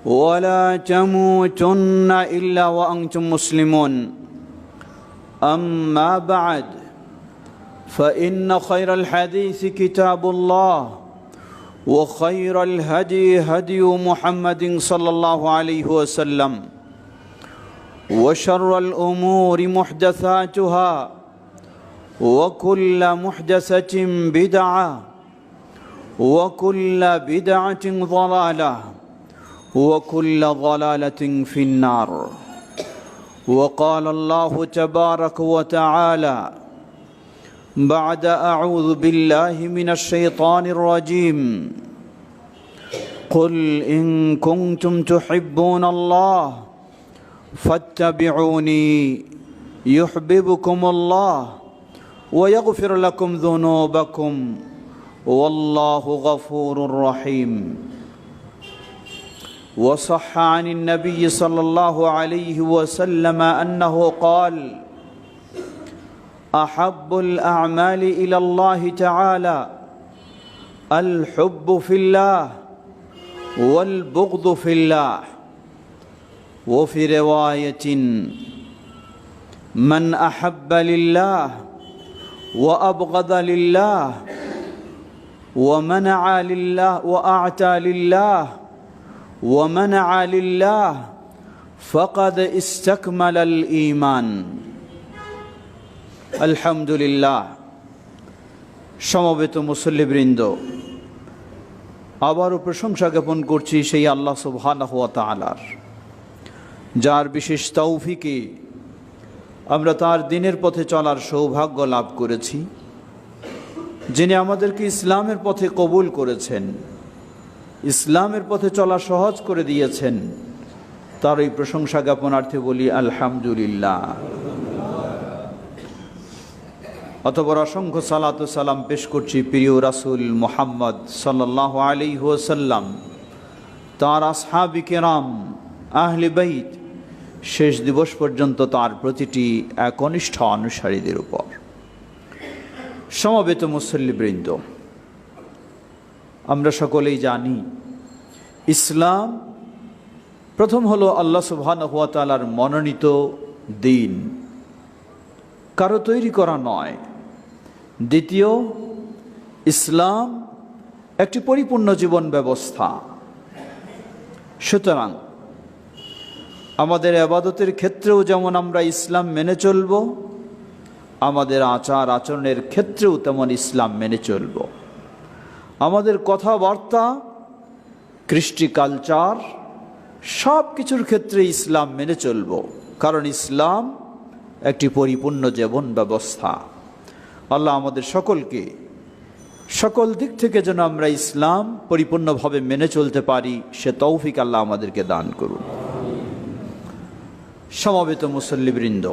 ولا تموتن إلا وأنتم مسلمون. أما بعد، فإن خير الحديث كتاب الله، وخير الهدي هدي محمد صلى الله عليه وسلم، وشر الأمور محدثاتها، وكل محدثة بدعة، وكل بدعة ضلالة، وكل ضلالة في النار. وقال الله تبارك وتعالى بعد أعوذ بالله من الشيطان الرجيم: قل إن كنتم تحبون الله فاتبعوني يحببكم الله ويغفر لكم ذنوبكم والله غفور رحيم. وصح عن النبي صلى الله عليه وسلم أنه قال: أحب الأعمال إلى الله تعالى الحب في الله والبغض في الله. وفي رواية: من أحب لله وأبغض لله ومنع لله وأعطى لله ومنع لله فقد استكمل الإيمان. আলহামদুলিল্লাহ। সমবেত মুসল্লিবৃন্দ, আবারও প্রশংসা জ্ঞাপন করছি সেই আল্লাহ সুবহানাহু ওয়া তাআলার, যার বিশেষ তৌফিকে আমরা তার দিনের পথে চলার সৌভাগ্য লাভ করেছি, যিনি আমাদেরকে ইসলামের পথে কবুল করেছেন, ইসলামের পথে চলা সহজ করে দিয়েছেন। তার এই প্রশংসা জ্ঞাপনার্থে বলি আলহামদুলিল্লাহ। অতঃপর অসংখ্য সালাত ও সালাম পেশ করছি প্রিয় রাসূল মুহাম্মদ সাল্লাল্লাহু আলাইহি ওয়াসাল্লাম, তার আসহাবি কেরাম, আহলে বাইত, শেষ দিবস পর্যন্ত তার প্রতিটি একনিষ্ঠ অনুসারীদের উপর। সমবেত মুসল্লিবৃন্দ, আমরা সকলেই জানি ইসলাম প্রথম হলো আল্লাহ সুবহানাহু ওয়া তাআলার মনোনীত দিন, কারো তৈরি করা নয়। দ্বিতীয়, ইসলাম একটি পরিপূর্ণ জীবন ব্যবস্থা। সুতরাং আমাদের ইবাদতের ক্ষেত্রেও যেমন আমরা ইসলাম মেনে চলব, আমাদের আচার আচরণের ক্ষেত্রেও তেমন ইসলাম মেনে চলব। আমাদের কথাবার্তা, কৃষ্টি, কালচার, সব কিছুর ক্ষেত্রে ইসলাম মেনে চলব, কারণ ইসলাম একটি পরিপূর্ণ জীবন ব্যবস্থা। আল্লাহ আমাদের সকলকে সকল দিক থেকে যেন আমরা ইসলাম পরিপূর্ণভাবে মেনে চলতে পারি, সে তৌফিক আল্লাহ আমাদেরকে দান করুন। সমবেত মুসল্লিবৃন্দ,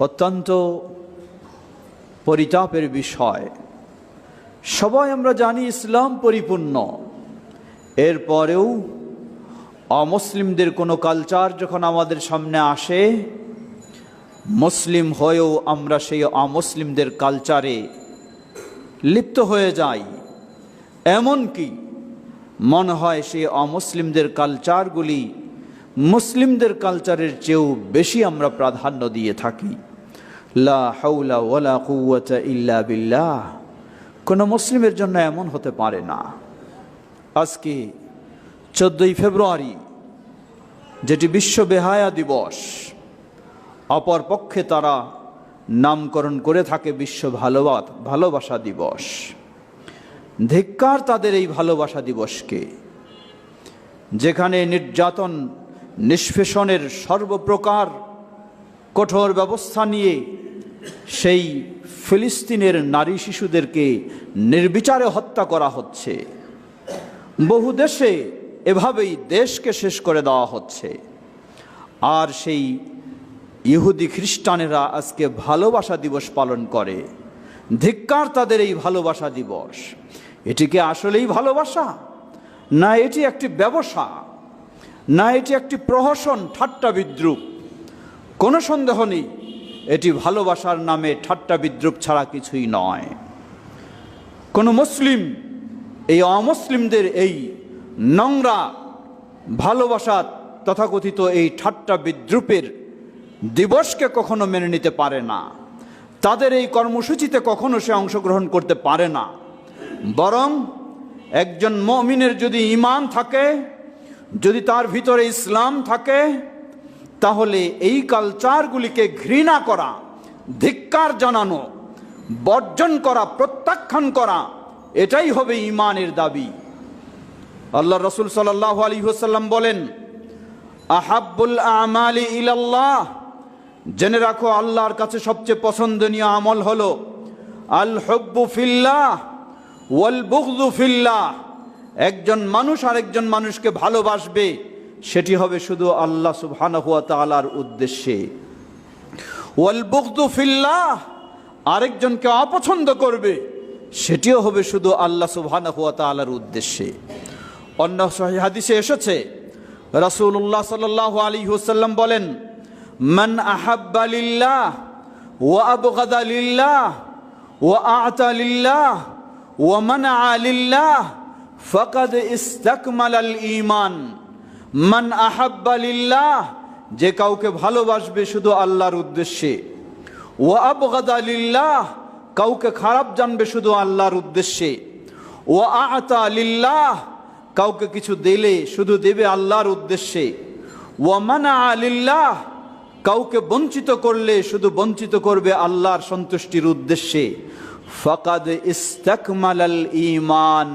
অত্যন্ত পরিতাপের বিষয়, সবাই আমরা জানি ইসলাম পরিপূর্ণ, এরপরেও অমুসলিমদের কোনো কালচার যখন আমাদের সামনে আসে, মুসলিম হয়েও আমরা সেই অমুসলিমদের কালচারে লিপ্ত হয়ে যাই। এমনকি মনে হয় সেই অমুসলিমদের কালচারগুলি মুসলিমদের কালচারের চেয়েও বেশি আমরা প্রাধান্য দিয়ে থাকি। লা হাওলা ওয়ালা কুওয়াতা ইল্লা বিল্লাহ। কোনো মুসলিমের জন্য এমন হতে পারে না। আজকে 14ই ফেব্রুয়ারি, যেটি বিশ্ব বেহায়া দিবস, অপরপক্ষে তারা নামকরণ করে থাকে বিশ্ব ভালোবাসা দিবস। ধিক্কার তাদের এই ভালোবাসা দিবসকে, যেখানে নির্যাতন নিষ্পেষণের সর্বপ্রকার কঠোর ব্যবস্থা নিয়ে সেই ফিলিস্তিনের নারী শিশুদেরকে নির্বিচারে হত্যা করা হচ্ছে। বহু দেশে এভাবেই দেশকে শেষ করে দেওয়া হচ্ছে। আর সেই ইহুদি খ্রিস্টানেরা আজকে ভালোবাসা দিবস পালন করে। ধিক্কার তাদের এই ভালোবাসা দিবস। এটি কি আসলেই ভালোবাসা? না এটি একটি ব্যবসা, না এটি একটি প্রহসন, ঠাট্টা বিদ্রুপ? কোনো সন্দেহ নেই এটি ভালোবাসার নামে ঠাট্টা বিদ্রুপ ছাড়া কিছুই নয়। কোনো মুসলিম এই অমুসলিমদের এই নোংরা ভালোবাসা তথাকথিত এই ঠাট্টা বিদ্রুপের দিবসকে কখনো মেনে নিতে পারে না, তাদের এই কর্মসূচিতে কখনো সে অংশগ্রহণ করতে পারে না। বরং একজন মুমিনের যদি ঈমান থাকে, যদি তার ভিতরে ইসলাম থাকে, তাহলে এই কালচারগুলিকে ঘৃণা করা, ধিক্কার জানানো, বর্জন করা, প্রত্যাখ্যান করা, এটাই হবে ঈমানের দাবি। আল্লাহ রাসূল সাল্লাল্লাহু আলাইহি ওয়াসাল্লাম বলেন, আহাব্বুল আমালি ইলাল্লাহ, জেনে রাখো আল্লাহর কাছে সবচেয়ে পছন্দনীয় আমল হলো আল হুব্বু ফিল্লাহ ওয়াল বুগযু ফিল্লাহ। একজন মানুষ আরেকজন মানুষকে ভালোবাসবে, সেটি হবে শুধু আল্লাহ সুবহানাহু ওয়া তাআলার উদ্দেশ্যে। ওয়াল বুগযু ফিল্লাহ, আরেকজনকে অপছন্দ করবে, সেটিও হবে শুধু আল্লাহ সুবহানাহু ওয়া তাআলার উদ্দেশ্যে। অন্য সহিহ হাদিসে এসেছে, রাসূলুল্লাহ সাল্লাল্লাহু আলাইহি ওয়াসাল্লাম বলেন, মান আহাব্বা লিল্লাহ ওয়া আবগাদা লিল্লাহ ওয়া আ'তা লিল্লাহ ওয়া মানআ লিল্লাহ ফাকাদ ইসতাকমালাল ঈমান। মান আহাব্বা লিল্লাহ, যে কাউকে ভালোবাসবে শুধু আল্লাহর উদ্দেশ্যে, ওয়া আবগাদা লিল্লাহ, কাউকে খারাপ জানবে শুধু আল্লাহর উদ্দেশ্যে, ওয়া আ'তা লিল্লাহ, কাউকে কিছু দিলে শুধু দেবে আল্লাহর উদ্দেশ্যে, ওয়া মানআ লিল্লাহ, কাউকে বঞ্চিত করলে শুধু বঞ্চিত করবে আল্লাহর সন্তুষ্টির উদ্দেশ্যে। ফাকাদ ইসতাকমালাল ঈমান,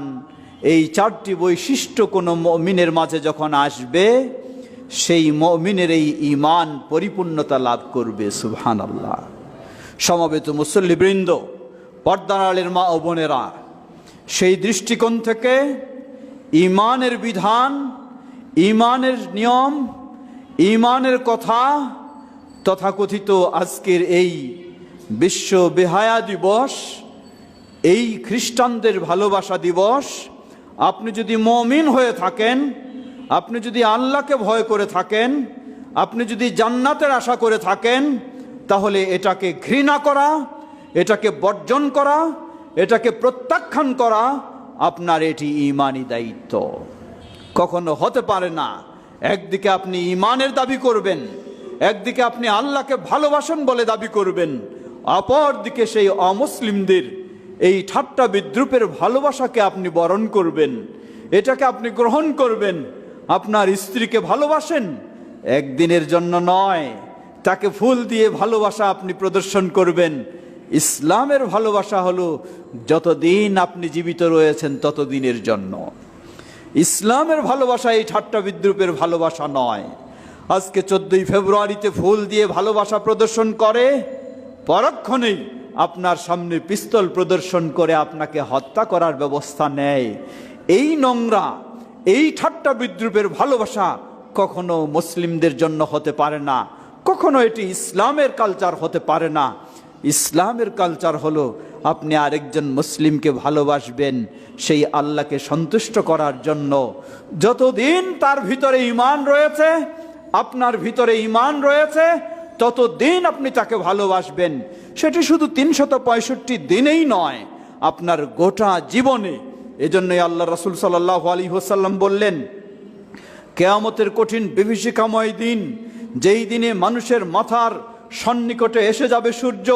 এই চারটি বৈশিষ্ট্য কোনো মুমিনের মাঝে যখন আসবে, সেই মুমিনের এই ঈমান পরিপূর্ণতা লাভ করবে। সুবহানাল্লাহ। সমবেত মুসল্লিবৃন্দ, পর্দার আড়ালের মা ও বোনেরা, সেই দৃষ্টিকোণ থেকে ঈমানের বিধান, ঈমানের নিয়ম, ঈমানের কথা, তথাকথিত আজকের এই বিশ্ব বেহায়া দিবস, এই খ্রিস্টানদের ভালোবাসা দিবস, আপনি যদি মুমিন হয়ে থাকেন, আপনি যদি আল্লাহকে ভয় করে থাকেন, আপনি যদি জান্নাতের আশা করে থাকেন, তাহলে এটাকে ঘৃণা করা, এটাকে বর্জন করা, এটাকে প্রত্যাখ্যান করা আপনার এটি ঈমানি দায়িত্ব। কখনো হতে পারে না একদিকে আপনি ঈমানের দাবি করবেন, একদিকে আপনি আল্লাহকে ভালোবাসেন বলে দাবি করবেন, অপরদিকে সেই অমুসলিমদের এই ঠাট্টা বিদ্রুপের ভালোবাসাকে আপনি বরণ করবেন, এটাকে আপনি গ্রহণ করবেন। আপনার স্ত্রীকে ভালোবাসেন, একদিনের জন্য নয়, তাকে ফুল দিয়ে ভালোবাসা আপনি প্রদর্শন করবেন। ইসলামের ভালোবাসা হলো যতদিন আপনি জীবিত রয়েছেন ততদিনের জন্য। ইসলামের ভালোবাসা এই ঠাট্টা বিদ্রুপের ভালোবাসা নয়। আজকে 14ই ফেব্রুয়ারিতে ফুল দিয়ে ভালোবাসা প্রদর্শন করে, পরক্ষণেই আপনার সামনে পিস্তল প্রদর্শন করে আপনাকে হত্যা করার ব্যবস্থা নেয়। এই নোংরা, এই ঠাট্টা বিদ্রুপের ভালোবাসা কখনো মুসলিমদের জন্য হতে পারে না, কখনো এটি ইসলামের কালচার হতে পারে না। ইসলামের কালচার হলো আপনি আরেকজন মুসলিমকে ভালোবাসবেন সেই আল্লাহকে সন্তুষ্ট করার জন্য। যতদিন তার ভিতরে ঈমান রয়েছে, আপনার ভিতরে ঈমান রয়েছে, ততদিন আপনি তাকে ভালোবাসবেন। সেটি শুধু 365 দিনেই নয়, আপনার গোটা জীবনে। এজন্যই আল্লাহ রাসূল সাল্লাল্লাহু আলাইহি ওয়াসাল্লাম বললেন, কিয়ামতের কঠিন বিভীষিকাময় দিন, যেই দিনে মানুষের মাথার সন্নিকটে এসে যাবে সূর্য,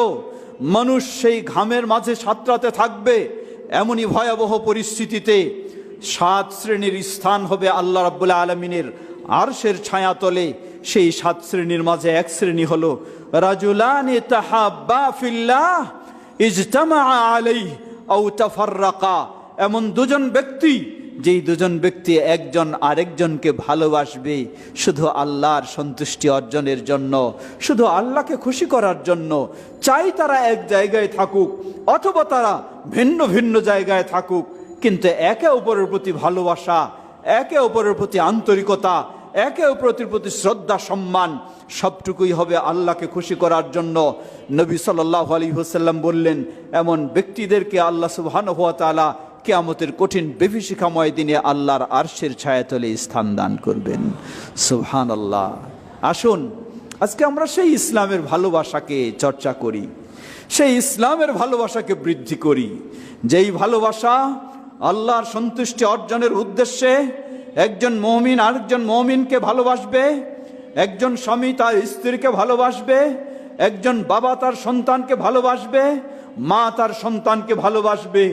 মানুষ সেই ঘামের মাঝে সাঁতরাতে থাকবে, এমনই ভয়াবহ পরিস্থিতিতে 7 শ্রেণীর স্থান হবে আল্লাহ রাব্বুল আলামিনের আরশের ছায়াতলে। সেই 7 শ্রেণীর মাঝে এক শ্রেণী হলো রাজুলানি তাহাব্বা ফিল্লাহ ইজতামা আলাইহি আও তাফাররাকা, এমন দুজন ব্যক্তি, যেই দুজন ব্যক্তি একজন আরেকজনকে ভালোবাসবে শুধু আল্লাহর সন্তুষ্টি অর্জনের জন্য, শুধু আল্লাহকে খুশি করার জন্য। চাই তারা এক জায়গায় থাকুক অথবা তারা ভিন্ন ভিন্ন জায়গায় থাকুক, কিন্তু একে অপরের প্রতি ভালোবাসা, একে অপরের প্রতি আন্তরিকতা, একে অপরের প্রতি শ্রদ্ধা সম্মান সবটুকুই হবে আল্লাহকে খুশি করার জন্য। নবী সাল্লাল্লাহু আলাইহি ওয়াসাল্লাম বললেন, এমন ব্যক্তিদেরকে আল্লাহ সুবহানাহু ওয়া তাআলা কিয়ামতের কঠিন বিভীষিকাময় দিনে আল্লাহর আরশের ছায়াতলে স্থান দান করবেন। সুবহানাল্লাহ। আসুন আজকে আমরা সেই ইসলামের ভালোবাসাকে চর্চা করি, সেই ইসলামের ভালোবাসাকে বৃদ্ধি করি, যেই ভালোবাসা আল্লাহর সন্তুষ্টি অর্জনের উদ্দেশ্যে একজন মুমিন আরেকজন মুমিনকে ভালোবাসবে, একজন স্বামী তার স্ত্রীকে ভালোবাসবে, একজন বাবা তার সন্তানকে ভালোবাসবে, মা তার সন্তানকে ভালোবাসবে,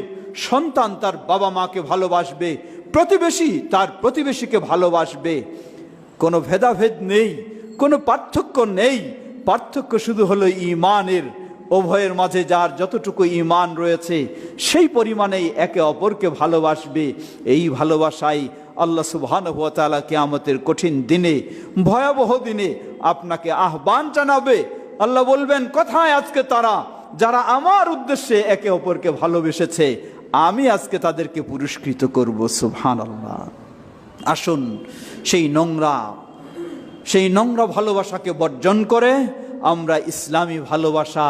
সন্তান তার বাবা মাকে ভালোবাসবে, প্রতিবেশী তার প্রতিবেশীকে ভালোবাসবে। কোনো ভেদাভেদ নেই, কোনো পার্থক্য নেই। পার্থক্য শুধু হলো ঈমানের। উভয়ের মাঝে যার যতটুকু ঈমান রয়েছে সেই পরিমাণেই একে অপরকে ভালোবাসবে। এই ভালোবাসাই আল্লাহ সুবহানাহু ওয়া তাআলা কিয়ামতের কঠিন দিনে, ভয়াবহ দিনে আপনাকে আহ্বান জানাবে। আল্লাহ বলবেন, কোথায় আজকে তারা যারা আমার উদ্দেশ্যে একে অপরকে ভালোবেসেছে? আমি আজকে তাদেরকে পুরস্কৃত করব। সুবহানাল্লাহ। আসুন সেই নোংরা ভালোবাসাকে বর্জন করে আমরা ইসলামী ভালোবাসা,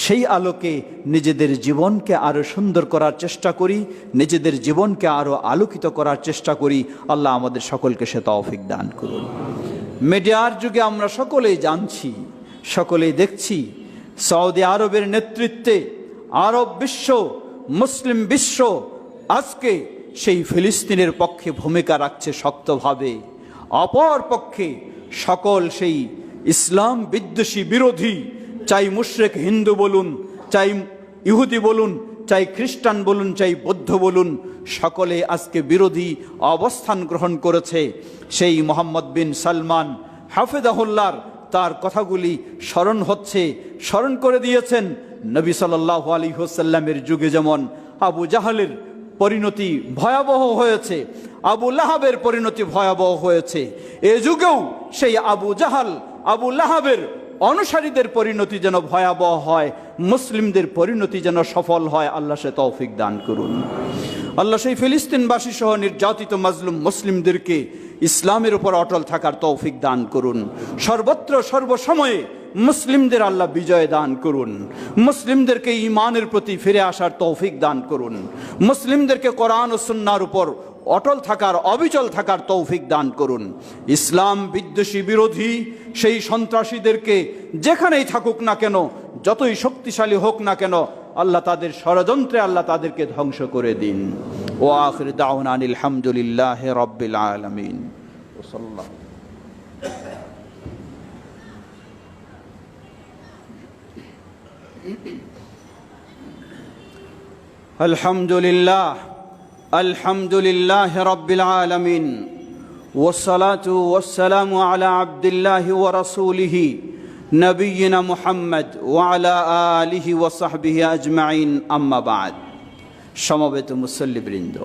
সেই আলোকে নিজেদের জীবনকে আরো সুন্দর করার চেষ্টা করি, নিজেদের জীবনকে আরো আলোকিত করার চেষ্টা করি। আল্লাহ আমাদের সকলকে সে তৌফিক দান করুন। মিডিয়ার যুগে আমরা সকলেই জানছি, সকলেই দেখছি, সৌদি আরবের নেতৃত্বে আরব বিশ্ব, মুসলিম বিশ্ব আজকে সেই ফিলিস্তিনের পক্ষে ভূমিকা রাখছে শক্তভাবে। অপর পক্ষে সকল সেই ইসলাম বিদ্বেষী বিরোধী, চাই মুশরিক হিন্দু বলুন, চাই ইহুদি বলুন, চাই খ্রিস্টান বলুন, চাই বৌদ্ধ বলুন, সকলে আজকে বিরোধী অবস্থান গ্রহণ করেছে। সেই মোহাম্মদ বিন সালমান হাফেজাহুল্লাহর তার কথাগুলি স্মরণ করে দিয়েছেন। নবী সাল্লাল্লাহু আলাইহি ওয়াসাল্লামের যুগে যেমন আবু জাহালের পরিণতি ভয়াবহ হয়েছে, আবু লাহাবের পরিণতি ভয়াবহ হয়েছে, এ যুগেও সেই আবু জাহাল, আবু লাহাবের অনুসারীদের পরিণতি যেন ভয়াবহ হয়, মুসলিমদের পরিণতি যেন সফল হয়। আল্লাহ সে তৌফিক দান করুন। আল্লাহ সেই ফিলিস্তিনবাসী সহ নির্যাতিত মাজলুম মুসলিমদেরকে ইসলামের উপর অটল থাকার তৌফিক দান করুন। সর্বত্র সর্বসময়ে মুসলিমদের আল্লাহ বিজয় দান করুন। মুসলিমদেরকে ঈমানের প্রতি ফিরে আসার তৌফিক দান করুন। মুসলিমদেরকে কোরআন ও সুন্নাহর উপর অটল থাকার, অবিচল থাকার তৌফিক দান করুন। ইসলাম বিদ্বেষী বিরোধী সেই সন্ত্রাসীদেরকে যেখানেই থাকুক না কেন, যতই শক্তিশালী হোক না কেন, আল্লাহ তাদের ষড়যন্ত্রে আল্লাহ তাদেরকে ধ্বংস করে দিন। ও আখির দাওয়ানা আনিল হামদুলিল্লাহি রাব্বিল আলামিন। আলহামদুলিল্লাহ, আলহামদুলিল্লাহি রাব্বিল আলামিন, ওয়াসসালাতু ওয়াসসালামু আলা আবদিল্লাহি ওয়া রাসূলিহি নবিয়িনা মুহাম্মদ ওয়া আলা আলিহি ওয়া সাহবিহি আজমাইন, আম্মা বা'দ। সমবেত মুসল্লিবৃন্দ,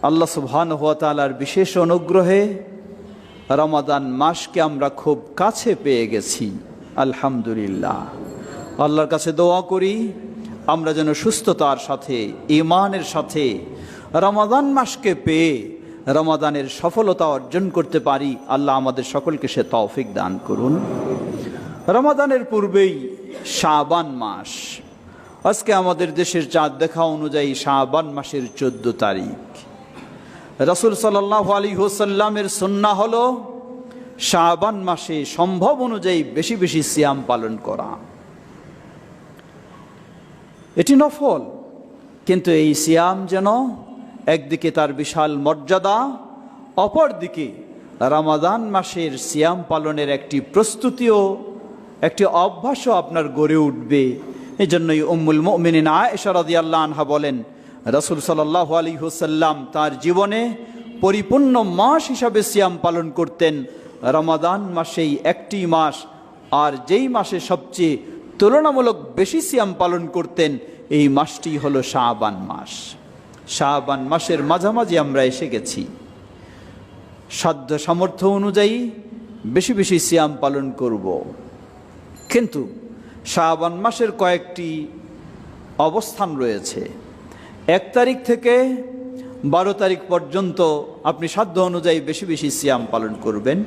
আল্লাহ সুবহানাহু ওয়া তাআলার বিশেষ অনুগ্রহে রমাদান মাসকে আমরা খুব কাছে পেয়ে গেছি। আলহামদুলিল্লাহ। আল্লাহর কাছে দোয়া করি আমরা যেন সুস্থতার সাথে, ঈমানের সাথে রমাদান মাসকে পেয়ে রমাদানের সফলতা অর্জন করতে পারি। আল্লাহ আমাদের সকলকে সে তৌফিক দান করুন। রমাদানের পূর্বেই শাবান মাস, আজকে আমাদের দেশের চাঁদ দেখা অনুযায়ী শাবান মাসের 14 তারিখ। রাসূল সাল্লাল্লাহু আলাইহি ওয়াসাল্লামের সুন্নাহ হলো শাবান মাসে সম্ভব অনুযায়ী বেশি বেশি সিয়াম পালন করা। এটি নফল, কিন্তু এই সিয়াম যেন একদিকে তার বিশাল মর্যাদা, অপরদিকে রমাদান মাসের সিয়াম পালনের একটি প্রস্তুতিও, একটি অভ্যাসও আপনার গড়ে উঠবে। এই জন্যই উম্মুল মুমিনিন আয়েশা রাদিয়াল্লাহু আনহা বলেন, রাসূল সাল্লাল্লাহু আলাইহি ওয়াসাল্লাম তার জীবনে পরিপূর্ণ মাস হিসাবে সিয়াম পালন করতেন রমাদান মাসেই একটি মাস, আর যেই মাসে সবচেয়ে তুলনামূলক বেশি সিয়াম পালন করতেন এই মাসটি হলো শাবান মাস। শাবান মাসের মাঝামাঝি আমরা এসে গেছি। সাধ্য সামর্থ্য অনুযায়ী বেশি বেশি সিয়াম পালন করব, কিন্তু শাবান মাসের কয়েকটি অবস্থান রয়েছে। 1 তারিখ থেকে 12 তারিখ পর্যন্ত আপনি সাধ্য অনুযায়ী বেশি বেশি সিয়াম পালন করবেন।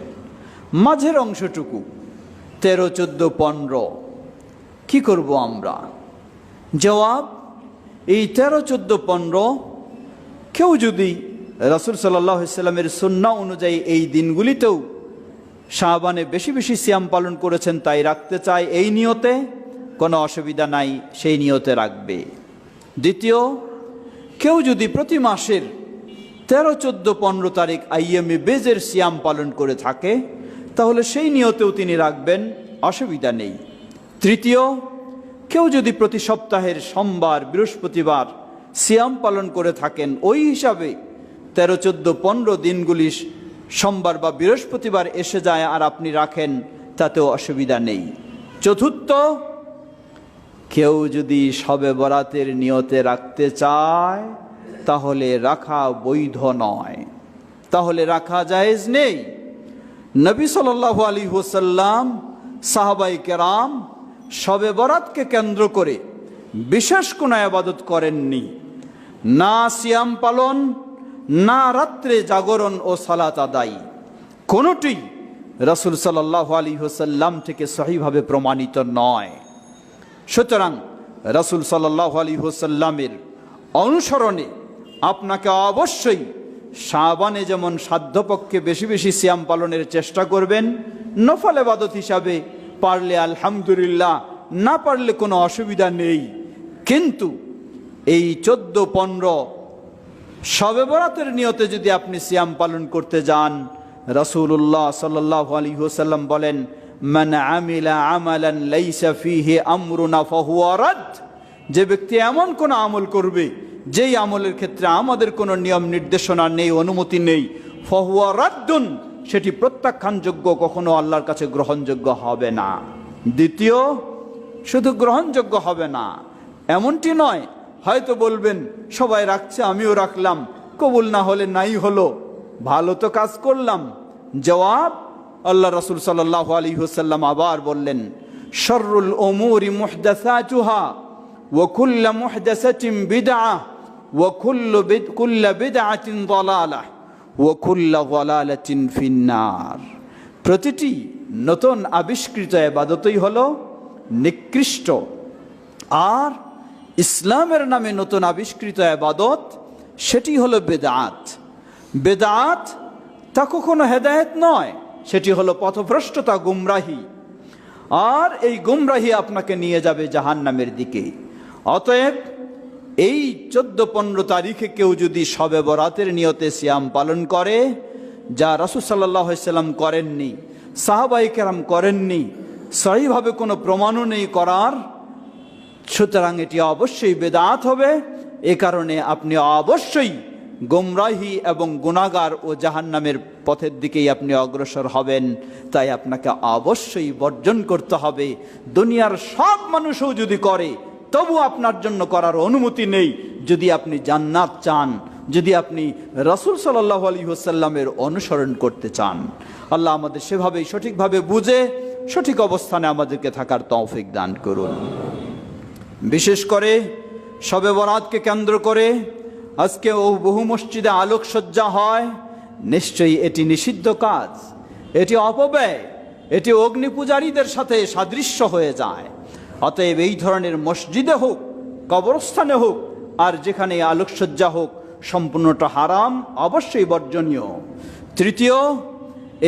মাঝের অংশটুকু 13, 14, 15 কি করব আমরা? জবাব, এই 13, 14, 15 কেউ যদি রাসূল সাল্লাল্লাহু আলাইহি ওয়াসাল্লামের সুন্নাহ অনুযায়ী এই দিনগুলিতেও শাবানে বেশি বেশি সিয়াম পালন করেছেন তাই রাখতে চায়, এই নিয়তে কোনো অসুবিধা নাই, সেই নিয়তে রাখবে। দ্বিতীয়, কেউ যদি প্রতি মাসের 13, 14, 15 তারিখ আইয়ামে বেজের সিয়াম পালন করে থাকে তাহলে সেই নিয়তেও তিনি রাখবেন, অসুবিধা নেই। তৃতীয়, কেউ যদি প্রতি সপ্তাহের সোমবার, বৃহস্পতিবার সিয়াম পালন করে থাকেন, ওই হিসাবে 13, 14, 15 দিনগুলি সোমবার বা বৃহস্পতিবার এসে যায় আর আপনি রাখেন, তাতেও অসুবিধা নেই। চতুর্থ, কেউ যদি শবে বরাতের নিয়তে রাখতে চায় তাহলে রাখা বৈধ নয়, তাহলে রাখা জায়েজ নেই। নবী সাল্লাল্লাহু আলাইহি ওয়াসাল্লাম, সাহাবায়ে কেরাম শবে বরাতকে কেন্দ্র করে বিশেষ কোনো ইবাদত করেননি, না সিয়াম পালন, না রাত্রে জাগরণ ও সালাত আদায়, কোনোটি রাসূল সাল্লাল্লাহু আলাইহি ওয়াসাল্লাম থেকে সহিভাবে প্রমাণিত নয়। সুতরাং রাসূল সাল্লাল্লাহু আলাইহি ওয়াসাল্লামের অনুসরণে আপনাকে অবশ্যই শাবানে যেমন সাধ্যপক্ষে বেশি বেশি সিয়াম পালনের চেষ্টা করবেন, নফল ইবাদত হিসাবে পারলে আলহামদুলিল্লাহ, না পারলে কোনো অসুবিধা নেই। কিন্তু এই 14, 15 শবে বরাতের নিয়তে যদি আপনি সিয়াম পালন করতে যান, রাসূলুল্লাহ সাল্লাল্লাহু আলাইহি ওয়াসাল্লাম বলেন, মান আমিলা আমালান লাইসা ফিহি আমরুনা ফাহুয়া রাদ। যে ব্যক্তি এমন কোন আমল করবে যেই আমলের ক্ষেত্রে আমাদের কোনো নিয়ম নির্দেশনা নেই, অনুমতি নেই, ফাহুয়া রাদ্দুন, সেটি প্রত্যাখ্যানযোগ্য, কখনো আল্লাহর কাছে গ্রহণযোগ্য হবে না। দ্বিতীয়, শুধু গ্রহণযোগ্য হবে না এমনটি নয়, হয়তো বলবেন সবাই রাখছে আমিও রাখলাম, কবুল না হলে নাই হলো, ভালো তো কাজ করলাম। জবাব, আল্লাহ রাসূল সাল্লাল্লাহু আলাইহি ওয়াসাল্লাম আবার বললেন, শাররুল উমুরি মুহদাসাতুহা ওয়া কুল্লু মুহদাসাতিন বিদআহ ওয়া কুল্লু বিদআতিন দালালাহ ওয়া কুল্লু দালালাতিন ফিন্নার। প্রতিটি নতুন আবিষ্কৃত ইবাদতই হলো নিকৃষ্ট, আর ইসলামের নামে নতুন আবিষ্কৃত ইবাদত সেটি হলো বেদাত। বেদাত তা কখনো হেদায়েত নয়, সেটি হলো পথভ্রষ্টতা, গুমরাহি, আর এই গুমরাহি আপনাকে নিয়ে যাবে জাহান্নামের দিকে। অতএব এই 14, 15 তারিখে কেউ যদি শবে বরাতের নিয়তে সিয়াম পালন করে, যা রাসূল সাল্লাল্লাহু আলাইহি ওয়াসাল্লাম করেননি, সাহাবায়ে কেরাম করেননি, সহিভাবে কোনো প্রমাণও নেই করার, সুতরাং এটি অবশ্যই বেদাত হবে। এ কারণে আপনি অবশ্যই গোমরাহি এবং গুনাহগার ও জাহান্নামের পথের দিকেই আপনি অগ্রসর হবেন। তাই আপনাকে অবশ্যই বর্জন করতে হবে। দুনিয়ার সব মানুষও যদি করে তবু আপনার জন্য করার অনুমতি নেই, যদি আপনি জান্নাত চান, যদি আপনি রাসূল সাল্লাল্লাহু আলাইহি ওয়াসাল্লামের অনুসরণ করতে চান। আল্লাহ আমাদের সেভাবেই সঠিকভাবে বুঝে সঠিক অবস্থানে আমাদেরকে থাকার তৌফিক দান করুন। বিশেষ করে শবে বরাতকে কেন্দ্র করে আজকে বহু মসজিদে আলোকসজ্জা হয়, নিশ্চয়ই এটি নিষিদ্ধ কাজ, এটি অপব্যয়, এটি অগ্নি পূজারীদের সাথে সাদৃশ্য হয়ে যায়। অতএব এই ধরনের মসজিদে হোক, কবরস্থানে হোক, আর যেখানে আলোকসজ্জা হোক, সম্পূর্ণটা হারাম, অবশ্যই বর্জনীয়। তৃতীয়,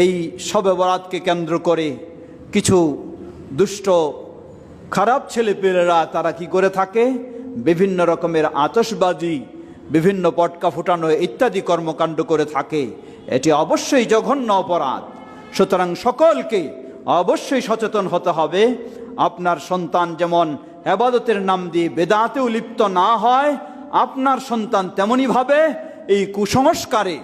এই শবে বরাতকে কেন্দ্র করে কিছু দুষ্ট খারাপ ছেলেপেলেরা তারা কি করে থাকে, বিভিন্ন রকমের আতশবাজি, বিভিন্ন পটকা ফুটানো ইত্যাদি কর্মকাণ্ড করে থাকে। এটি অবশ্যই জঘন্য অপরাধ। সুতরাং সকলকে অবশ্যই সচেতন হতে হবে। আপনার সন্তান যেমন ইবাদতের নাম দিয়ে বেদাতেও লিপ্ত না হয়, আপনার সন্তান তেমনিভাবে এই কুসংস্কারে,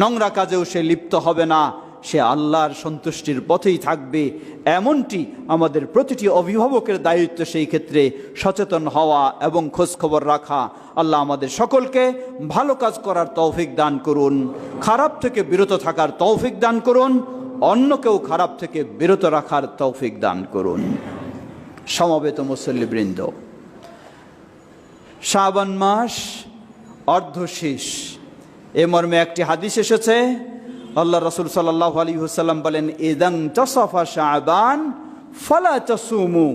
নোংরা কাজেও সে লিপ্ত হবে না, সে আল্লাহর সন্তুষ্টির পথেই থাকবে। এমনটি আমাদের প্রতিটি অভিভাবকের দায়িত্ব, সেই ক্ষেত্রে সচেতন হওয়া এবং খোঁজখবর রাখা। আল্লাহ আমাদের সকলকে ভালো কাজ করার তৌফিক দান করুন, খারাপ থেকে বিরত থাকার তৌফিক দান করুন, অন্যকেও খারাপ থেকে বিরত রাখার তৌফিক দান করুন। সমবেত মুসল্লিবৃন্দ, শাবান মাস অর্ধশেষ, এ মর্মে একটি হাদিস এসেছে। আল্লাহ রাসূল সাল্লাল্লাহু আলাইহি ওয়াসাল্লাম বলেন, ইদান তাসাফা শাবান ফালা তাসুমু।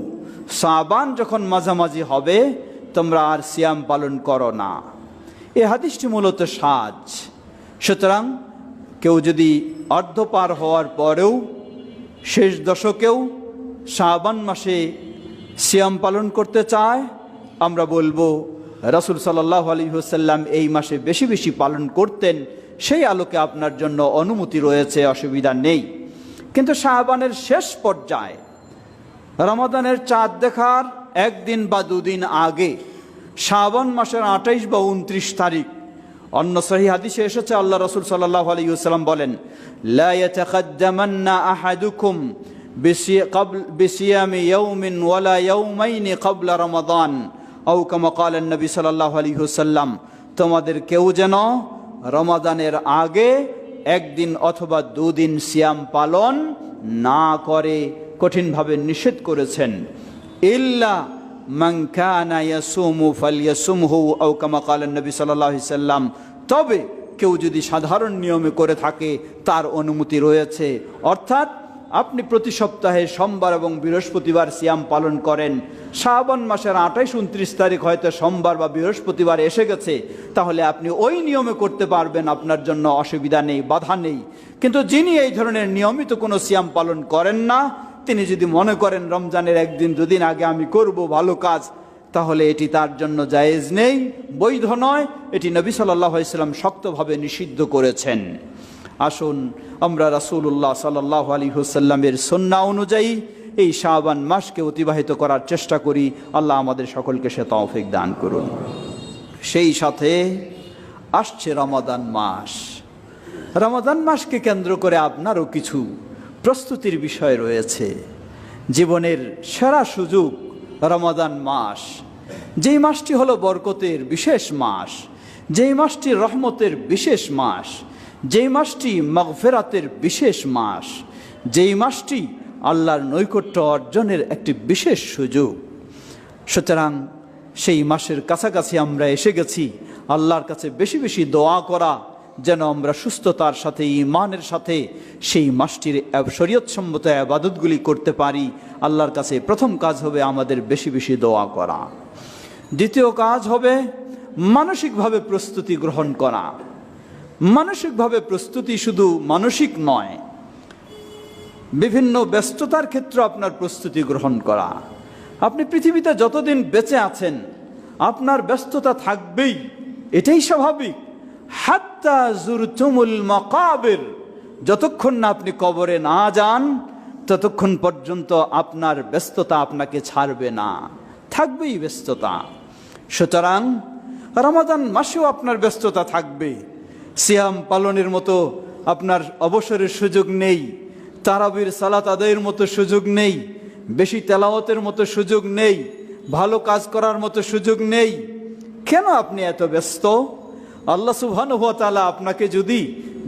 শাবান যখন মাঝামাঝি হবে তোমরা আর সিয়াম পালন করো না। এই হাদিসটি মূলত সাজ। সুতরাং কেউ যদি অর্ধ পার হওয়ার পরেও শেষ দশকেও শাবান মাসে সিয়াম পালন করতে চায়, আমরা বলবো রাসূল সাল্লাল্লাহু আলাইহি ওয়াসাল্লাম এই মাসে বেশি বেশি পালন করতেন, সেই আলোকে আপনার জন্য অনুমতি রয়েছে, অসুবিধা নেই। কিন্তু শাবানের শেষ পর্যায়ে রমাদানের চাঁদ দেখার একদিন বা দুদিন আগে, শাবান মাসের 28 বা 29 তারিখ, অন্য সহিহ হাদিসে এসেছে আল্লাহ রাসূল সাল্লাল্লাহু আলাইহি ওয়াসাল্লাম বলেন, লা ইয়াতাকাদ্দামান্না আহাদুকুম বিসিয়ামি ইয়াউমিন ওয়ালা ইয়াউমাইনি ক্বাবলা রমাদান আও কামা ক্বালা নবী সাল্লাল্লাহু আলাইহি ওয়াসাল্লাম, তোমাদের কেউ যেন রমাদানের আগে একদিন অথবা দুদিন সিয়াম পালন না করে, কঠিনভাবে নিষেধ করেছেন। ইল্লা মান কানা ইয়াসুমু ফালইয়াসুমহু আও কামা ক্বালা নবী সাল্লাল্লাহু আলাইহি ওয়াসাল্লাম, তবে কেউ যদি সাধারণ নিয়মে করে থাকে তার অনুমতি রয়েছে। অর্থাৎ আপনি প্রতি সপ্তাহে সোমবার এবং বৃহস্পতিবার সিয়াম পালন করেন, শাবান মাসের 28-29 তারিখ হয়তো সোমবার বা বৃহস্পতিবার এসে গেছে, তাহলে আপনি ওই নিয়মে করতে পারবেন, আপনার জন্য অসুবিধা নেই, বাধা নেই। কিন্তু যিনি এই ধরনের নিয়মিত কোনো সিয়াম পালন করেন না, তিনি যদি মনে করেন রমজানের একদিন দুদিন আগে আমি করব ভালো কাজ, তাহলে এটি তার জন্য জায়েজ নেই, বৈধ নয়। এটি নবী সাল্লাল্লাহু আলাইহি ওয়াসাল্লাম শক্তভাবে নিষিদ্ধ করেছেন। আসুন আমরা রাসূলুল্লাহ সাল্লাল্লাহু আলাইহি ওয়াসাল্লামের সুন্নাহ অনুযায়ী এই শাবান মাসকে অতিবাহিত করার চেষ্টা করি। আল্লাহ আমাদের সকলকে সে তৌফিক দান করুন। সেই সাথে আসছে রমাদান মাস। রমাদান মাসকে কেন্দ্র করে আপনারও কিছু প্রস্তুতির বিষয় রয়েছে। জীবনের সেরা সুযোগ রমাদান মাস, যেই মাসটি হলো বরকতের বিশেষ মাস, যেই মাসটি রহমতের বিশেষ মাস, যেই মাসটি মাগফিরাতের বিশেষ মাস, যেই মাসটি আল্লাহর নৈকট্য অর্জনের একটি বিশেষ সুযোগ। সুতরাং সেই মাসের কাছাকাছি আমরা এসে গেছি। আল্লাহর কাছে বেশি বেশি দোয়া করা, যেন আমরা সুস্থতার সাথে ঈমানের সাথে সেই মাসটির শরীয়তসম্মত ইবাদতগুলি করতে পারি। আল্লাহর কাছে প্রথম কাজ হবে আমাদের বেশি বেশি দোয়া করা। দ্বিতীয় কাজ হবে মানসিকভাবে প্রস্তুতি গ্রহণ করা। মানসিকভাবে প্রস্তুতি শুধু মানসিক নয়, বিভিন্ন ব্যস্ততার ক্ষেত্রে আপনার প্রস্তুতি গ্রহণ করা। আপনি পৃথিবীতে যতদিন বেঁচে আছেন আপনার ব্যস্ততা থাকবেই, এটাই স্বাভাবিক। হাত্তা যুরতুমুল মাকাবির, যতক্ষণ না আপনি কবরে না যান ততক্ষণ পর্যন্ত আপনার ব্যস্ততা আপনাকে ছাড়বে না, থাকবেই ব্যস্ততা। সুতরাং রমাদান মাসেও আপনার ব্যস্ততা থাকবে। সিয়াম পালনের মতো আপনার অবসরের সুযোগ নেই, তারাবির সালাত আদায়ের মতো সুযোগ নেই, বেশি তেলাওয়াতের মতো সুযোগ নেই, ভালো কাজ করার মতো সুযোগ নেই। কেন আপনি এত ব্যস্ত? আল্লাহ সুবহানাহু ওয়া তাআলা আপনাকে যদি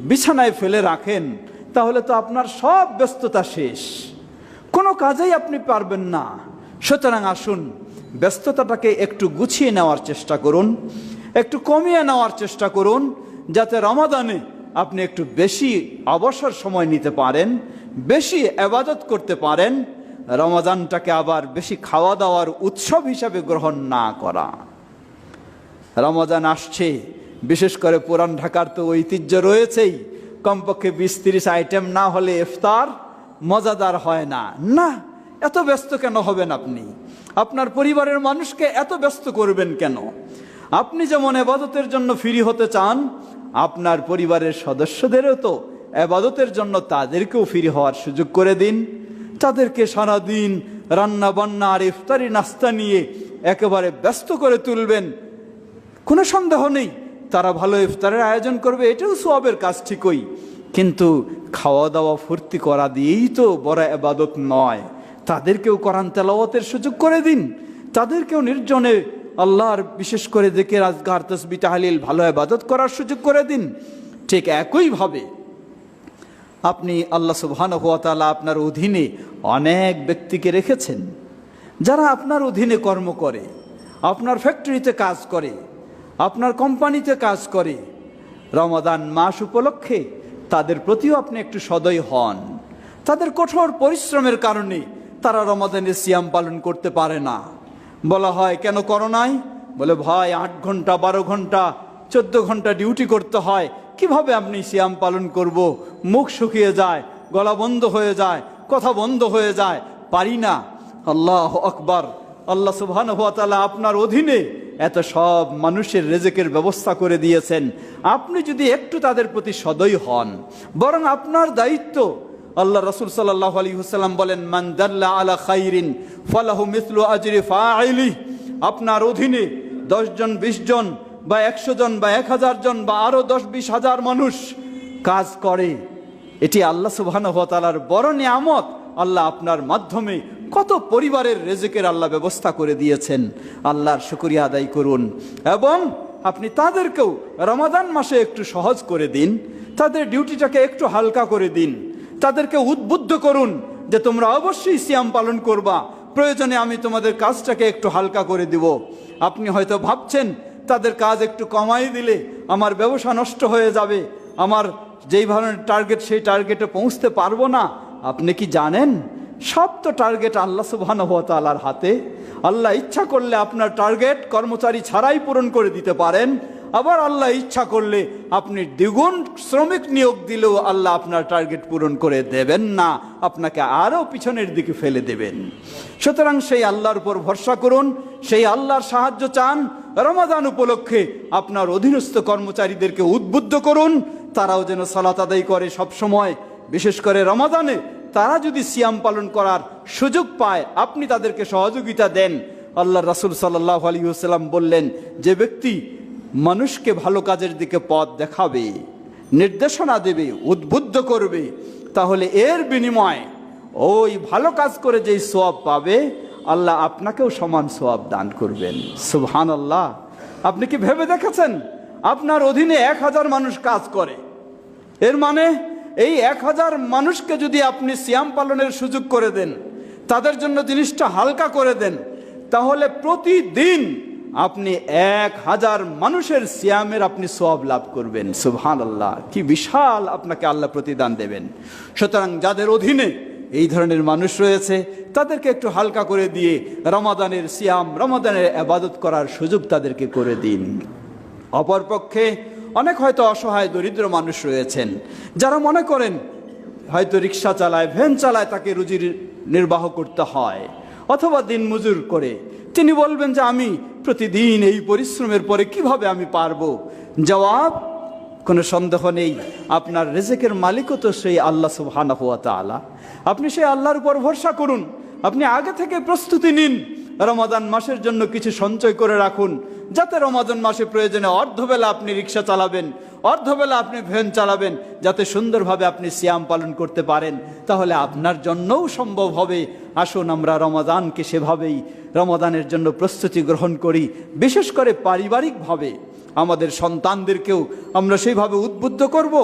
বিছানায় ফেলে রাখেন তাহলে তো আপনার সব ব্যস্ততা শেষ, কোনো কাজেই আপনি পারবেন না। সুতরাং আসুন ব্যস্ততাটাকে একটু গুছিয়ে নেওয়ার চেষ্টা করুন, একটু কমিয়ে নেওয়ার চেষ্টা করুন, যাতে রমাদানে আপনি একটু বেশি অবসর সময় নিতে পারেন, বেশি ইবাদত করতে পারেন। রমাদানটাকে আবার বেশি খাওয়া দাওয়ার উৎসব হিসাবে গ্রহণ না করা। রমাদান আসছে, বিশেষ করে পুরান ঢাকার তো ঐতিহ্য রয়েছেই, কমপক্ষে 20-30 আইটেম না হলে ইফতার মজাদার হয় না। না, এত ব্যস্ত কেন হবেন আপনি? আপনার পরিবারের মানুষকে এত ব্যস্ত করবেন কেন? আপনি যেমন ইবাদতের জন্য ফ্রি হতে চান, আপনার পরিবারের সদস্যদেরও তো ইবাদতের জন্য তাদেরকেও ফ্রি হওয়ার সুযোগ করে দিন। তাদেরকে সারাদিন রান্না বান্না আর ইফতারি নাস্তা নিয়ে একেবারে ব্যস্ত করে তুলবেন। কোনো সন্দেহ নেই তারা ভালো ইফতারের আয়োজন করবে, এটাও সওয়াবের কাজ ঠিকই, কিন্তু খাওয়া দাওয়া ফুর্তি করা দিয়েই তো বড় ইবাদত নয়। তাদেরকেও কোরআন তেলাওয়াতের সুযোগ করে দিন, তাদেরকেও নির্জনে আল্লাহর বিশেষ করে জিকির আজকার তাসবিহ তাহলিল ভালো ইবাদত করার সুযোগ করে দিন। ঠিক একইভাবে আপনি আল্লাহ সুবহানাহু ওয়া তাআলা আপনার অধীনে অনেক ব্যক্তিকে রেখেছেন যারা আপনার অধীনে কর্ম করে, আপনার ফ্যাক্টরিতে কাজ করে, আপনার কোম্পানিতে কাজ করে। রমাদান মাস উপলক্ষে তাদের প্রতিও আপনি একটু সদয় হন। তাদের কঠোর পরিশ্রমের কারণে তারা রমাদানের সিয়াম পালন করতে পারে না। বলা হয় কেন করো নাই? বলে ভাই 8 ঘন্টা 12 ঘন্টা 14 ঘন্টা ডিউটি করতে হয়, কিভাবে আপনি সিয়াম পালন করব? মুখ শুকিয়ে যায়, গলা বন্ধ হয়ে যায়, কথা বন্ধ হয়ে যায়, পারি না। আল্লাহু আকবার। আল্লাহ সুবহানাহু ওয়া তাআলা আপনার অধীনে এত সব মানুষের রেজেকের ব্যবস্থা করে দিয়েছেন। আপনি যদি একটু তাদের প্রতি সদয় হন, বরং আপনার দায়িত্ব, আল্লাহ রাসূল সাল্লাল্লাহু আলাইহি ওয়াসাল্লাম বলেন, মান দাল্লা আলা খাইরিন ফালাহু মিসলু আজরি ফাইলি। আপনার অধীনে 10 জন, 20 জন বা 100 জন বা 1000 জন বা আরো 10-20 হাজার মানুষ কাজ করে, এটি আল্লাহ সুবহানাহু ওয়া তাআলার বড় নিয়ামত। আল্লাহ আপনার মাধ্যমে কত পরিবারের রিজিকের আল্লাহ ব্যবস্থা করে দিয়েছেন। আল্লাহর শুকরিয়া আদায় করুন এবং আপনি তাদেরকেও রমাদান মাসে একটু সহজ করে দিন, তাদের ডিউটিটাকে একটু হালকা করে দিন, তাদেরকে উদ্বুদ্ধ করুন যে তোমরা অবশ্যই সিয়াম পালন করবা, প্রয়োজনে আমি তোমাদের কাজটাকে একটু হালকা করে দিব। আপনি হয়তো ভাবছেন তাদের কাজ একটু কমাই দিলে আমার ব্যবসা নষ্ট হয়ে যাবে, আমার যেই ধরনের টার্গেট সেই টার্গেটে পৌঁছতে পারবো না। আপনি কি জানেন সব তো টার্গেট আল্লাহ সুবহানাহু ওয়া তাআলার হাতে। আল্লাহ ইচ্ছা করলে আপনার টার্গেট কর্মচারী ছাড়াই পূরণ করে দিতে পারেন, আবার আল্লাহ ইচ্ছা করলে আপনি দ্বিগুণ শ্রমিক নিয়োগ দিলেও আল্লাহ আপনার টার্গেট পূরণ করে দেবেন না, আপনাকে আরও পিছনের দিকে ফেলে দেবেন। সুতরাং সেই আল্লাহর উপর ভরসা করুন, সেই আল্লাহর সাহায্য চান। রমাদান উপলক্ষে আপনার অধীনস্থ কর্মচারীদেরকে উদ্বুদ্ধ করুন, তারাও যেন সালাত আদায় করে সব সময়, বিশেষ করে রমাদানে তারা যদি সিয়াম পালন করার সুযোগ পায় আপনি তাদেরকে সহযোগিতা দেন। আল্লাহ রাসূল সাল্লাল্লাহু আলাইহি ওয়াসাল্লাম বললেন, যে ব্যক্তি মানুষকে ভালো কাজের দিকে পথ দেখাবে, নির্দেশনা দেবে, উদ্বুদ্ধ করবে, তাহলে এর বিনিময়ে ওই ভালো কাজ করে যেই সওয়াব পাবে আল্লাহ আপনাকেও সমান সওয়াব দান করবেন। সুবহানাল্লাহ। আপনি কি ভেবে দেখেছেন আপনার অধীনে 1000 মানুষ কাজ করে, এর মানে এই 1000 মানুষকে যদি আপনি সিয়াম পালনের সুযোগ করে দেন, তাদের জন্য জিনিসটা হালকা করে দেন, তাহলে প্রতিদিন আপনি 1000 মানুষের সিয়ামের আপনি সওয়াব লাভ করবেন। সুবহানাল্লাহ, কি বিশাল আপনাকে আল্লাহ প্রতিদান দেবেন। সুতরাং যাদের অধীনে এই ধরনের মানুষ রয়েছে তাদেরকে একটু হালকা করে দিয়ে রমাদানের সিয়াম, রমাদানের ইবাদত করার সুযোগ তাদেরকে করে দিন। অপরপক্ষে অনেক হয়তো অসহায় দরিদ্র মানুষ রয়েছেন যারা মনে করেন হয়তো রিক্সা চালায়, ভ্যান চালায়, তাকে রুজির নির্বাহ করতে হয় অথবা দিন মজুর করে। তিনি বলবেন যে আমি প্রতিদিন এই পরিশ্রমের পরে কিভাবে আমি পারবো? জবাব, কোনো সন্দেহ নেই, আপনার রিজিকের মালিকও তো সেই আল্লাহ সুবহানাহু ওয়া তাআলা। আপনি সেই আল্লাহর উপর ভরসা করুন, আপনি আগে থেকে প্রস্তুতি নিন, রমাদান মাসের জন্য কিছু সঞ্চয় করে রাখুন, যাতে রমাদান মাসে প্রয়োজনে অর্ধবেলা আপনি রিক্সা চালাবেন, অর্ধবেলা আপনি ভ্যান চালাবেন, যাতে সুন্দরভাবে আপনি সিয়াম পালন করতে পারেন, তাহলে আপনার জন্যও সম্ভব হবে। আসুন আমরা রমাদানকে সেভাবেই রমাদানের জন্য প্রস্তুতি গ্রহণ করি, বিশেষ করে পারিবারিকভাবে আমাদের সন্তানদেরকেও আমরা সেইভাবে উদ্বুদ্ধ করব।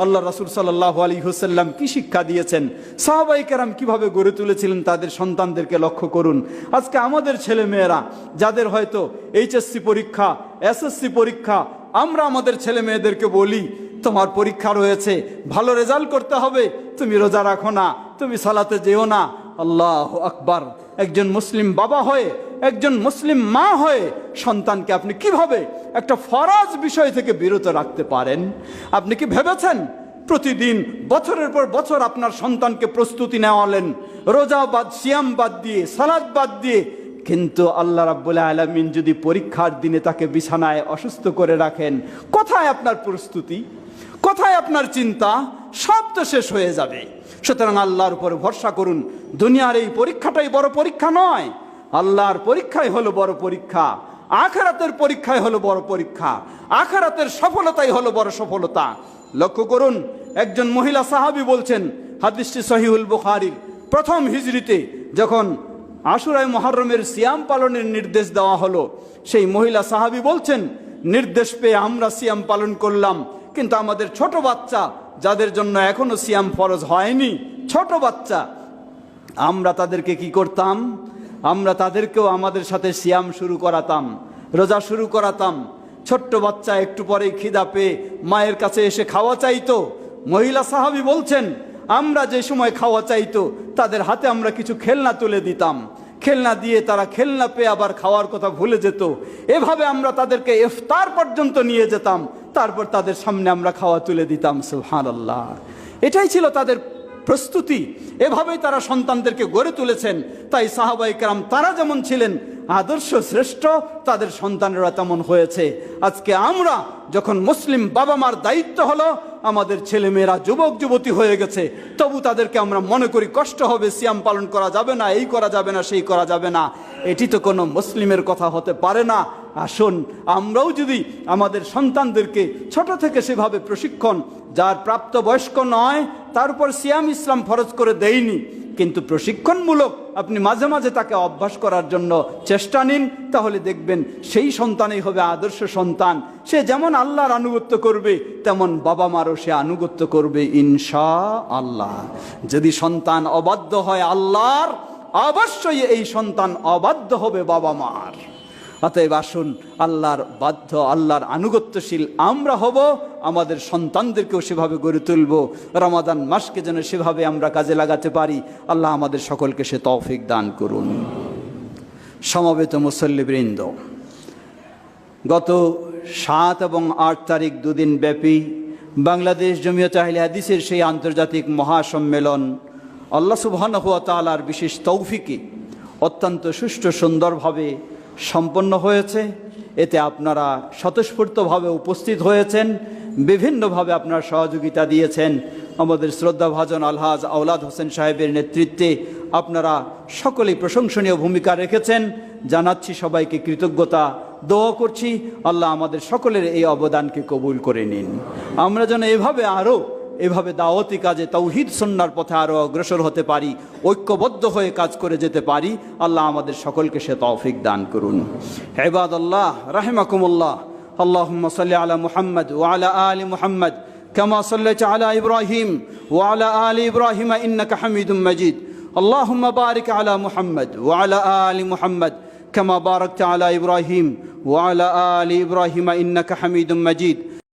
আল্লাহ রাসূল সাল্লাল্লাহু আলাইহি ওয়াসাল্লাম কি শিক্ষা দিয়েছেন, সাহাবায়ে কেরাম কিভাবে গড়ে তুলেছিলেন তাদের সন্তানদেরকে লক্ষ্য করুন। আজকে আমাদের ছেলে মেয়েরা যাদের হয়তো এইচএসসি পরীক্ষা, এসএসসি পরীক্ষা, আমরা আমাদের ছেলে মেয়েদেরকে বলি তোমার পরীক্ষা রয়েছে, ভালো রেজাল্ট করতে হবে, তুমি রোজা রাখো না, তুমি সালাতে যেও না। আল্লাহু আকবার। একজন মুসলিম বাবা হয়ে, একজন মুসলিম মা হয়ে সন্তানকে আপনি কিভাবে একটা ফরজ বিষয় থেকে বিরত রাখতে পারেন? আপনি কি ভেবেছেন প্রতিদিন বছরের পর বছর আপনার সন্তানকে প্রস্তুতি নেওয়ালেন রোজা বাদ, সিয়াম বাদ দিয়ে, সালাত বাদ দিয়ে, কিন্তু আল্লাহ রাব্বুল আলামিন যদি পরীক্ষার দিনে তাকে বিছানায় অসুস্থ করে রাখেন, কোথায় আপনার প্রস্তুতি, কোথায় আপনার চিন্তা? সব তো শেষ হয়ে যাবে। সুতরাং আল্লাহর উপর ভরসা করুন। দুনিয়ার এই পরীক্ষাটাই বড় পরীক্ষা নয়, আল্লাহর পরীক্ষাই হলো বড় পরীক্ষা, আখিরাতের পরীক্ষাই হলো বড় পরীক্ষা, আখিরাতের সফলতাই হলো বড় সফলতা। লক্ষ্য করুন, একজন মহিলা সাহাবী বলছেন, হাদিসটি সহিহুল বুখারীর, প্রথম হিজরিতে যখন আশুরায়ে মুহররমের সিয়াম পালনের নির্দেশ দেওয়া হলো, সেই মহিলা সাহাবী বলছেন, নির্দেশ পেয়ে আমরা সিয়াম পালন করলাম, কিন্তু আমাদের ছোট বাচ্চা যাদের জন্য এখনো সিয়াম ফরজ হয়নি, ছোট বাচ্চা, আমরা তাদেরকে কি করতাম? আমরা তাদেরকেও আমাদের সাথে সিয়াম শুরু করাতাম, রোজা শুরু করাতাম। ছোট্ট বাচ্চা একটু পরেই খিদা পেয়ে মায়ের কাছে এসে খাওয়া চাইতো। মহিলা সাহাবী বলছেন, আমরা যে সময় খাওয়া চাইতো তাদের হাতে আমরা কিছু খেলনা তুলে দিতাম, খেলনা দিয়ে তারা খেলনা পেয়ে আবার খাওয়ার কথা ভুলে যেত। এভাবে আমরা তাদেরকে ইফতার পর্যন্ত নিয়ে যেতাম, তারপর তাদের সামনে আমরা খাওয়া তুলে দিতাম। সুবহানাল্লাহ, এটাই ছিল তাদের প্রস্তুতি। এভাবেই তারা সন্তানদেরকে গড়ে তুলেছেন। তাই সাহাবায়ে কেরাম তারা যেমন ছিলেন, আদর্শ শ্রেষ্ঠ, তাদের সন্তানেরা তেমন হয়েছে। আজকে আমরা যখন মুসলিম বাবা মার দায়িত্ব হলো, আমাদের ছেলেমেয়েরা যুবক যুবতী হয়ে গেছে, তবু তাদেরকে আমরা মনে করি কষ্ট হবে, সিয়াম পালন করা যাবে না, এই করা যাবে না, সেই করা যাবে না। এটি তো কোনো মুসলিমের কথা হতে পারে না। আসুন আমরাও যদি আমাদের সন্তানদেরকে ছোট থেকে সেভাবে প্রশিক্ষণ, যার প্রাপ্তবয়স্ক নয় তার উপর সিয়াম ইসলাম ফরজ করে দেয়নি, কিন্তু প্রশিক্ষণমূলক আপনি মাঝে মাঝে তাকে অভ্যাস করার জন্য চেষ্টা নিন, তাহলে দেখবেন সেই সন্তানই হবে আদর্শ সন্তান। সে যেমন আল্লাহর আনুগত্য করবে, তেমন বাবা মারও সে আনুগত্য করবে ইনশাআল্লাহ। যদি সন্তান অবাধ্য হয় আল্লাহর, অবশ্যই এই সন্তান অবাধ্য হবে বাবা মার। অতএব আসুন আল্লাহর বাধ্য, আল্লাহর আনুগত্যশীল আমরা হব, আমাদের সন্তানদেরকেও সেভাবে গড়ে তুলব। রমাদান মাসকে যেন সেভাবে আমরা কাজে লাগাতে পারি, আল্লাহ আমাদের সকলকে সে তৌফিক দান করুন। সমবেত মুসল্লিবৃন্দ, গত 7 এবং 8 তারিখ দুদিন ব্যাপী বাংলাদেশ জমিয়ত আহলে হাদিসের সেই আন্তর্জাতিক মহাসম্মেলন আল্লাহ সুবহানাহু ওয়া তাআলার বিশেষ তৌফিকে অত্যন্ত সুষ্ঠু সুন্দরভাবে সম্পন্ন হয়েছে। এতে আপনারা স্বতঃস্ফূর্তভাবে উপস্থিত হয়েছেন, বিভিন্নভাবে আপনারা সহযোগিতা দিয়েছেন। আমাদের শ্রদ্ধাভাজন আলহাজ আওলাদ হোসেন সাহেবের নেতৃত্বে আপনারা সকলেই প্রশংসনীয় ভূমিকা রেখেছেন। জানাচ্ছি সবাইকে কৃতজ্ঞতা, দোয়া করছি আল্লাহ আমাদের সকলের এই অবদানকে কবুল করে নিন। আমরা যেন এভাবে দাওয়াতি কাজে তাওহীদ সুন্নাহর পথে আরও অগ্রসর হতে পারি, ঐক্যবদ্ধ হয়ে কাজ করে যেতে পারি। আল্লাহ আমাদের সকলকে সে তৌফিক দান করুন। ইবাদাল্লাহ রাহিমাকুমুল্লাহ, আল্লাহুম্মা সাল্লি আলা মুহাম্মদ ওয়া আলা আলি মুহাম্মদ কামা সাল্লাইতা আলা ইব্রাহিম ওয়া আলা আলি ইব্রাহিম ইন্নাকা হামিদুম মাজিদ। আল্লাহুম্মা বারিক আলা মুহাম্মদ ওয়া আলা আলি মুহাম্মদ কামা বারাকতা আলা ইব্রাহিম ওয়া আলা আলি ইব্রাহিম ইন্নাকা হামিদুম মাজিদ।